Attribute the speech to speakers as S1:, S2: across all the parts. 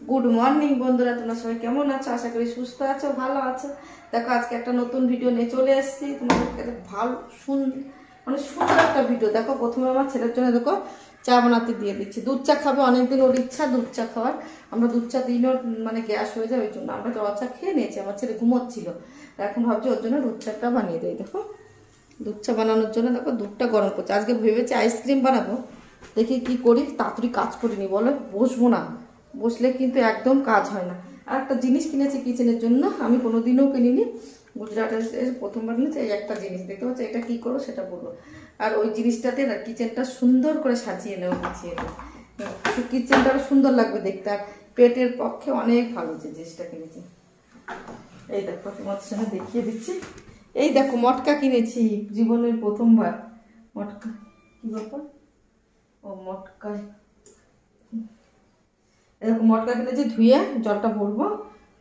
S1: Good morning বন্ধুরা, তোমরা সবাই কেমন আছো? আশা করি সুস্থ আছো, ভালো আছো। দেখো আজকে একটা নতুন ভিডিও নিয়ে চলে এসেছি তোমাদেরকে। ভালো মানে সুন্দর একটা ভিডিও। দেখো প্রথমে আমার ছেলের জন্য দেখো চা বানাতে দিয়ে দিচ্ছি। দুধ চা খাবে, অনেকদিন ওর ইচ্ছা দুধ চা খাওয়ার। আমরা দুধ চা দিলে ওর মানে গ্যাস হয়ে যায়, ওই জন্য আমরা জল চা খেয়ে নিয়েছি। আমার ছেলে ঘুমোচ্ছিল, এখন ভাবছি ওর জন্য দুধ চাটা বানিয়ে দেয়। দেখো দুধ চা বানানোর জন্য দেখো দুধটা গরম করছে। আজকে ভেবেছি আইসক্রিম বানাবো, দেখি কি করি। তাড়াতাড়ি কাজ করিনি, বলো বসবো না, বসলে কিন্তু একদম কাজ হয় না। আর একটা জিনিস কিনেছি কিচেনের জন্য, আমি কোনোদিনও কিনিনি, গুজরাটে প্রথমবার কিনেছি। এই একটা জিনিস দেখতে পাচ্ছি, এটা কি করবো সেটা বলবো। আর ওই জিনিসটাতে না কিচেনটা সুন্দর করে সাজিয়ে নেবো, গুছিয়ে নেবো, কিচেনটা সুন্দর লাগবে দেখতে। আর পেটের পক্ষে অনেক ভালো যে জিনিসটা কিনেছি। এই দেখো তোমাদের সঙ্গে দেখিয়ে দিচ্ছি। এই দেখো মটকা কিনেছি, জীবনের প্রথমবার মটকা। কি ব্যাপার? ও মটকায়, এরকম মটকা কিনেছি, ধুয়ে জলটা ভরবো।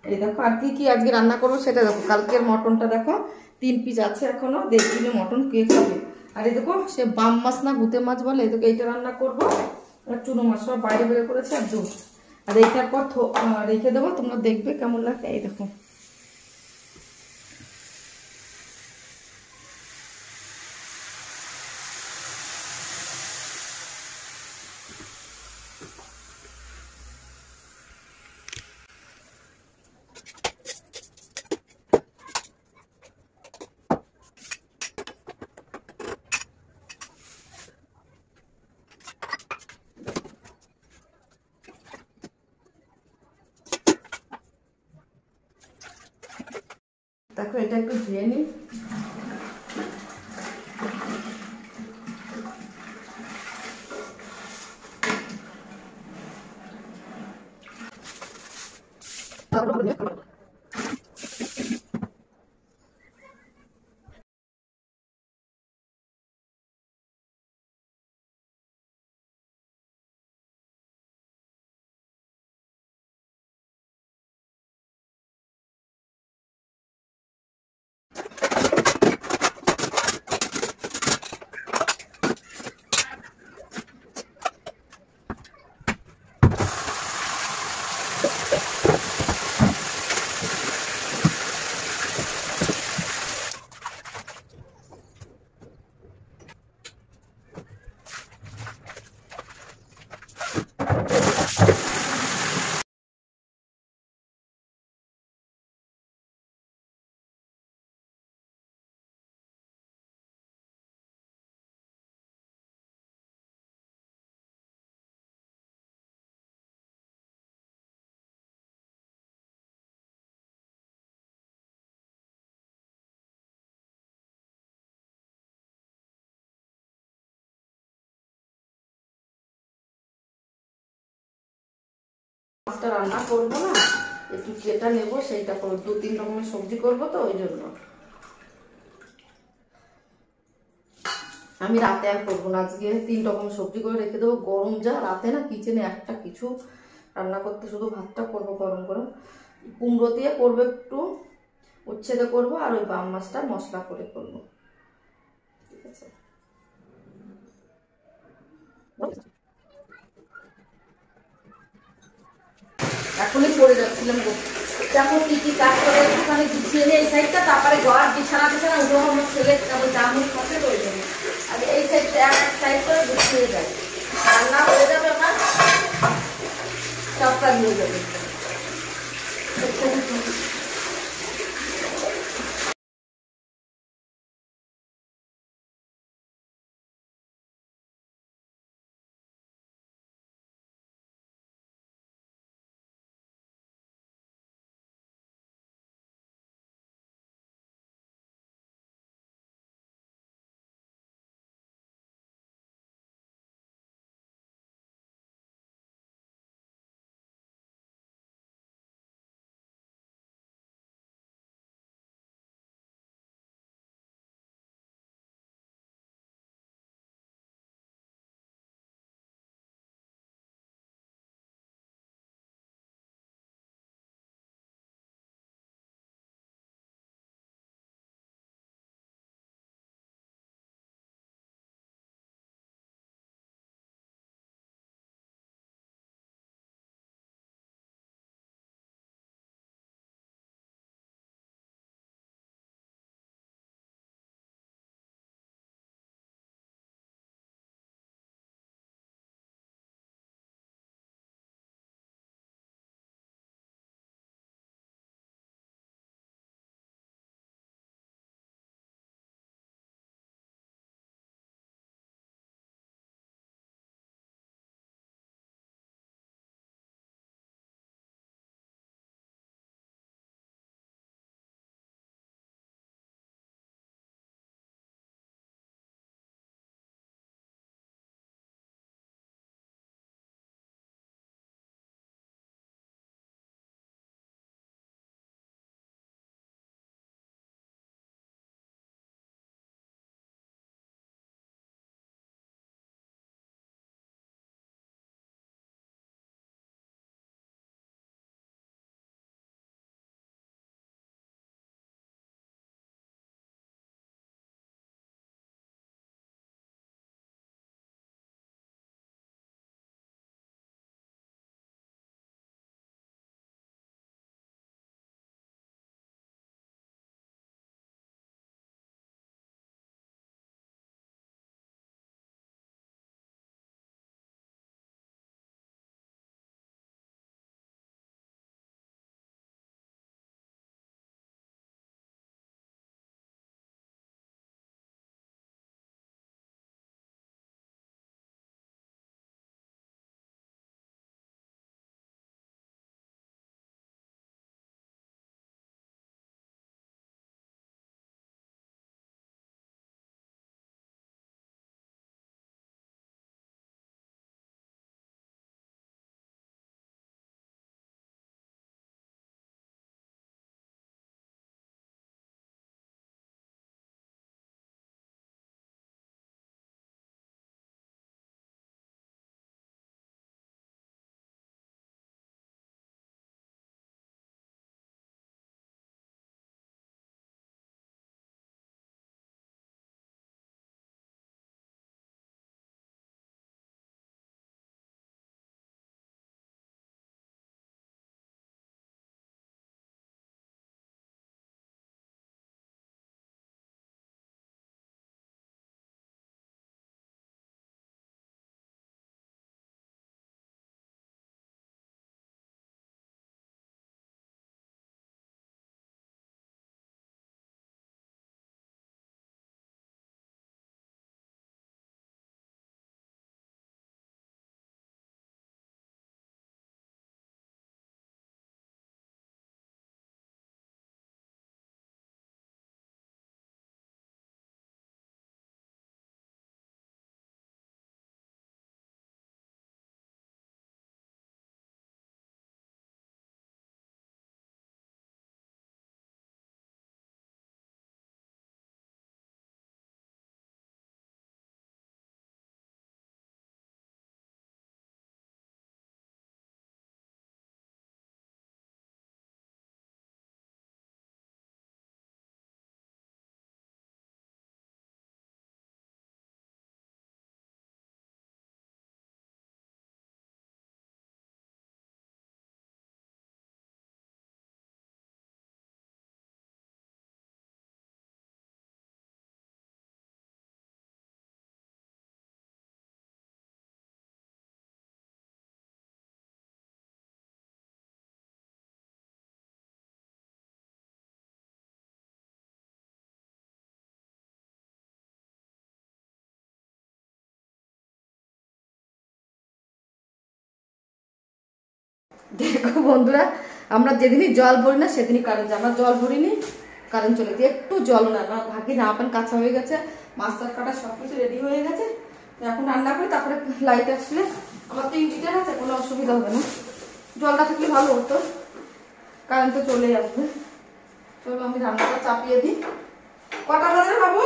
S1: এই দেখো আর কি কি আজকে রান্না করবো সেটা দেখো। কালকের মটনটা দেখো 3 পিস আছে এখনো, 1.5 কিলো মটন কে খাবে। আর এই দেখো সে বাম মাছ না ভুতে মাছ বলে, এই দেখো এইটা রান্না করবো। আর চুনো মাছ সব বাইরে বের করেছে, আর দুধ। আর এইটার পর রেখে দেবো, তোমরা দেখবে কেমন লাগে। এই দেখো দেখো এটা একটু ধুয়ে নিই। মাছটা রান্না করবো না, একটু যেটা নেবো সেইটা করবো। 2-3 রকমের সবজি করবো তো ওই জন্য। আমি রাতে আর করবো না, আজকে 3 রকম সবজি করে রেখে দেবো। গরম যা, রাতে না কিচেনে একটা কিছু রান্না করতে, শুধু ভাতটা করবো গরম গরম। কুমড়ো দিয়ে করবো, একটু উচ্ছেদে করবো, আর ওই বাম মাছটা মশলা করে করবো। ঠিক আছে, এখনই পড়ে যাচ্ছিলাম গো। দেখো কি কি কাজ করে, একটুখানি গুছিয়ে নিয়ে এই সাইডটা, তারপরে ঘর বিছানা বিছানা উঠে আমার ছেলে তারপর জামুন খাতে হয়ে যাবে। আর এই সাইডটা এক সাইড করে গুছিয়ে যায়, রান্না হয়ে যাবে আমার, সবটা নিয়ে যাবে। দেখো বন্ধুরা, আমরা যেদিনই জল ভরি না সেদিনই কারেন্ট যায়। আমরা জল ভরিনি, কারেন্ট চলে গেছে। একটু জল না, আমার ভাগ্যে জামা প্যান্ট কাঁচা হয়ে গেছে, মাছ টাছ কাটা সবকিছু রেডি হয়ে গেছে। এখন রান্না করি, তারপরে লাইট আসলে আমার তো ইনভার্টার আছে, কোনো অসুবিধা হবে না। জলটা থাকলে ভালো হতো, কারেন্ট তো চলেই আসবে। চলো আমি রান্নাটা চাপিয়ে দিই। কটা বাজে বাবু?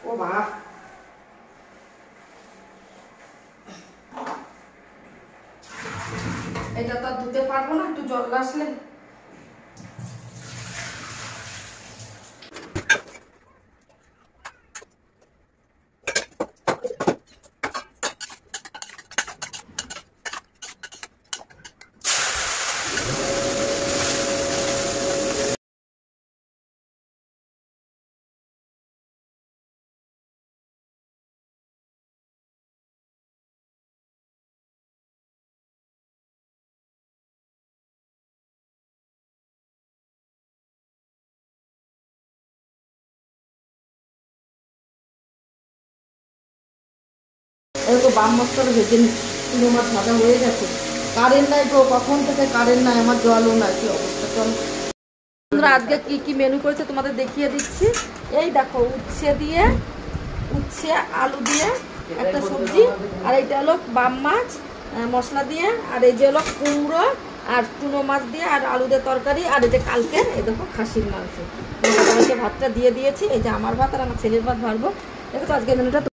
S1: ও বাবা, এটা তো আর ধুতে পারবো না, একটু জল আসলে। তো বাম মশলাটা ভেজে নিচ্ছি, আমার ভাজা হয়ে গেছে। কারেন্ট নাই তো, কখন থেকে কারেন্ট নাই, আমার জলও নাই, কি অবস্থা। চলো আজকে কি কি মেনু করেছে তোমাদের দেখিয়ে দিচ্ছি। এই দেখো, উচ্ছে আলু দিয়ে একটা সবজি, আর এইটা হলো বাম মাছ মশলা দিয়ে, আর এই যে হলো কুমড়ো আর টুনো মাছ দিয়ে, আর আলু দিয়ে তরকারি, আর এই যে কালকে এই দেখো খাসির মাংস। ভাতটা দিয়ে দিয়েছি, এই যে আমার ভাত আর আমার ছেলের ভাত ভাজবো। দেখো তো আজকে মেনুটা।